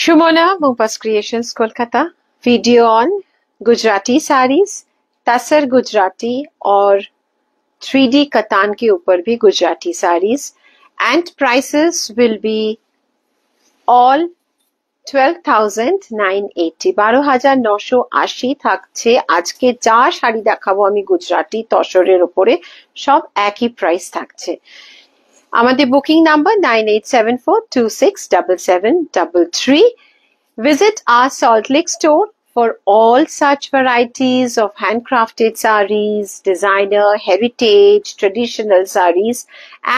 Shumona, Mumpas Creations, Kolkata. Video on Gujarati sarees, Tasar Gujarati और 3D कतान के ऊपर भी Gujarati sarees, and prices will be all 12,980 12,980 থাকছে। আজকে যা শাড়ি দেখাবো আমি গুজরাটি তসরের উপরে সব একই প্রাইস থাকছে। আমাদের booking number 9874267733। Visit our Salt Lake store for all such varieties of handcrafted sarees, designer, heritage, traditional sarees,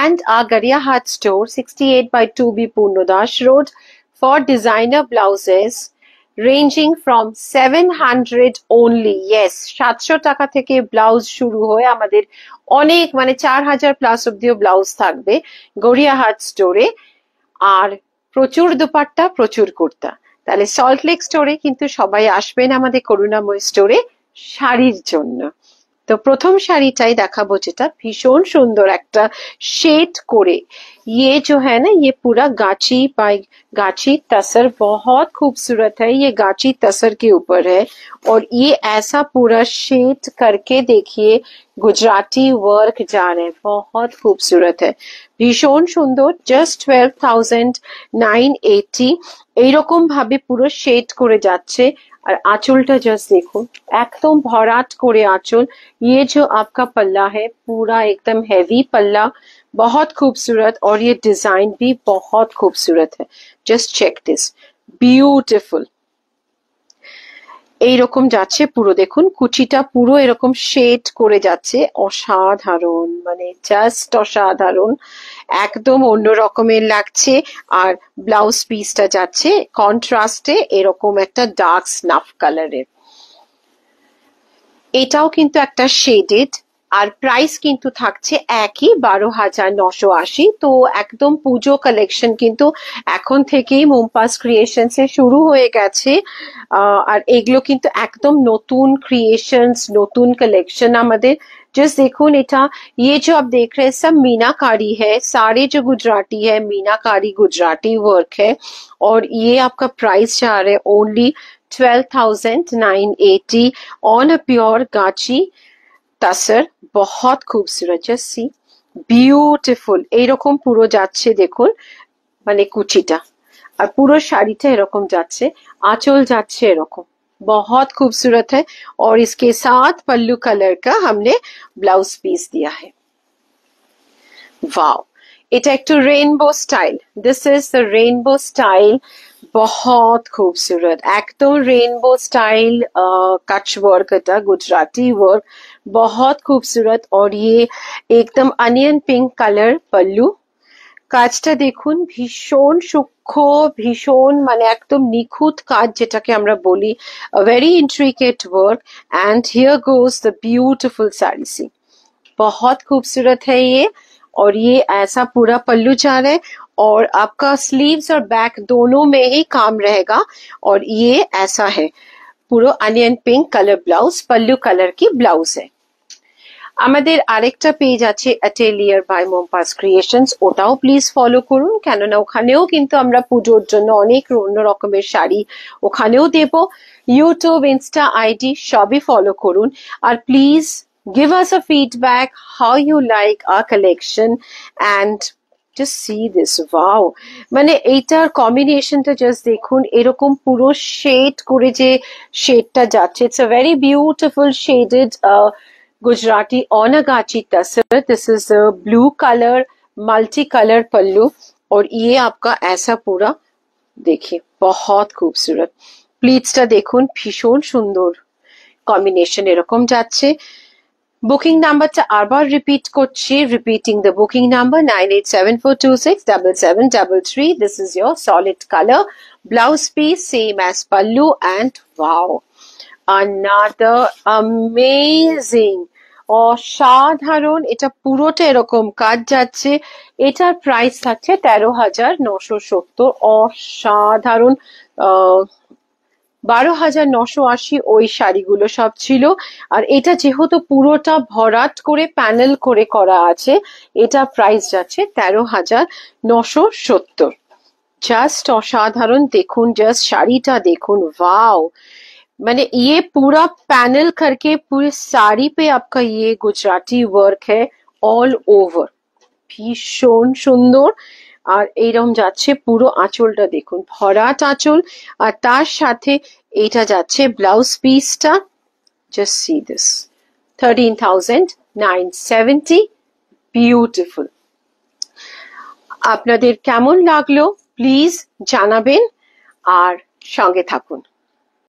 and our Gariyahat store 68 by 2B Purnodash Road for designer blouses ranging from 700 only. Yes, 700 টাকা থেকে blouse শুরু হয়ে আমাদের অনেক 4000 plus অবধিও blouse থাকবে গড়িয়াহাট স্টোরে, আর প্রচুর দুপাট্টা, প্রচুর কুর্তা। তাহলে সল্ট লেক স্টোরে কিন্তু সবাই আসবেন আমাদের করুণাময় স্টোরে শাড়ির জন্য। তো প্রথম শাড়িটাই দেখাবো, যেটা ভীষণ সুন্দর একটা শেড করে, ये जो है ना ये पूरा गाची तसर बहुत खूबसूरत है। ये गाची तसर के ऊपर है और ये ऐसा पूरा शेड करके देखिए गुजराती वर्क जा रहे हैं, बहुत खूबसूरत है, भीषण सुंदर। जस्ट 12,980 এইরকম ভাবে পুরো শেড করে যাচ্ছে। আর আঁচলটা জাস্ট দেখুন, एकदम भराट করে आंचल। ये जो आपका पल्ला है पूरा एकदम हैवी पल्ला, बहुत खूबसूरत, और ये डिजाइन भी बहुत खूबसूरत है। Just check this, beautiful. এইরকম যাচ্ছে পুরো, দেখুন কুচিটা পুরো এরকম শেড করে যাচ্ছে, অসাধারণ, জাস্ট অসাধারণ, একদম অন্য রকমের লাগছে। আর ব্লাউজ পিসটা যাচ্ছে কন্ট্রাস্টে এরকম একটা ডার্ক স্নাফ কালারের। এটাও কিন্তু একটা শেডেড, আর প্রাইস কিন্তু থাকছে একই 12,980। তো একদম পুজো কালেকশন কিন্তু এখন থেকেই মুমপাস ক্রিয়েশনস এ শুরু হয়ে গেছে। আর এগুলো কিন্তু একদম নতুন ক্রিয়েশনস, নতুন কালেকশন আমাদের। जस्ट देखो এটা, ये जो आप देख रहे हैं सब मीनाकारी है, सारे जो गुजराती है मीनाकारी गुजराती वर्क है, और ये आपका प्राइस जा रहा है ओनली 12,980 ऑन अ प्योर गाची तसर। बहुत खूबसूरत, जस्ट सी বিউটিফুল। এইরকম পুরো যাচ্ছে দেখুন, কুচিটা, আর পুরো শাড়িটা এরকম যাচ্ছে, আঁচল যাচ্ছে এরকম, बहुत खूबसूरत है। और इसके साथ पल्लू कलर का हमने ब्लाउज पीस दिया है। वाओ, এটা একটু rainbow style, this is the rainbow style, बहुत खूबसूरत, एकदम रेनबो स्टाइल कच वर्क, এটা गुजराती वर्क, बहुत खूबसूरत। और ये एकदम अनियन पिंक कलर पल्लू। কাজটা দেখুন, ভীষণ সূক্ষ্ম, ভীষণ একদম নিখুঁত কাজ, যেটাকে আমরা বলি very intricate work. And here goes the beautiful sari सी, बहुत खूबसूरत है ये। और ये ऐसा पूरा पल्लू जा रहा है, और आपका स्लीव्स और बैक दोनों में ही काम रहेगा। और ये ऐसा है पूरा अनियन पिंक कलर ब्लाउज, पल्लू कलर की ब्लाउज है। আমাদের আরেকটা পেজ আছে অ্যাটেলিয়ার বাই মুমপাস ক্রিয়েশনস, ওটাও প্লিজ ফলো করুন, কেননা ওখানেও কিন্তু আমরা পুজোর জন্য অনেক অন্য রকমের শাড়ি ওখানেও দেব। ইউটিউব, ইনস্টা আইডি সবই ফলো করুন, আর please give us a feedback how you like our collection and just see this, wow, এইটার কম্বিনেশনটা জাস্ট দেখুন, এরকম পুরো শেড করে যে শেডটা যাচ্ছে, it's a very beautiful shaded Gujarati on a gachi tasar। This is a blue color multi color पल्लू, और ये आपका ऐसा पूरा देखिए, बहुत खूबसूरत। প্লিটসটা দেখুন, ভীষণ সুন্দর কম্বিনেশন এরকম যাচ্ছে। বুকিং নাম্বারটা আবার রিপিট করছি, repeating the booking number 9874267733। This is your solid color blouse piece, same as pallu, and wow, another amazing, অসাধারণ। এটা পুরোটা এরকম কাজ যাচ্ছে, এটার প্রাইস থাকছে 13,970। অসাধারণ, 12,980 ওই শাড়িগুলো সব ছিল। আর এটা যেহেতু পুরোটা ভরাট করে প্যানেল করে করা আছে, এটা প্রাইস যাচ্ছে 13,970। জাস্ট অসাধারণ। দেখুন জাস্ট শাড়িটা দেখুন, वाओ। मैंने ये पूरा पैनल करके पूरी साड़ी पे आपका ये गुजराती वर्क है ऑल ओवर, ভীষণ সুন্দর। আর এইরকম যাচ্ছে পুরো আঁচলটা দেখুন, ভরাট আঁচল। আর তার সাথে এটা যাচ্ছে ব্লাউজ পিসটা। Just see this, 13,970, beautiful. আপনাদের কেমন লাগলো প্লিজ জানাবেন আর সঙ্গে থাকুন।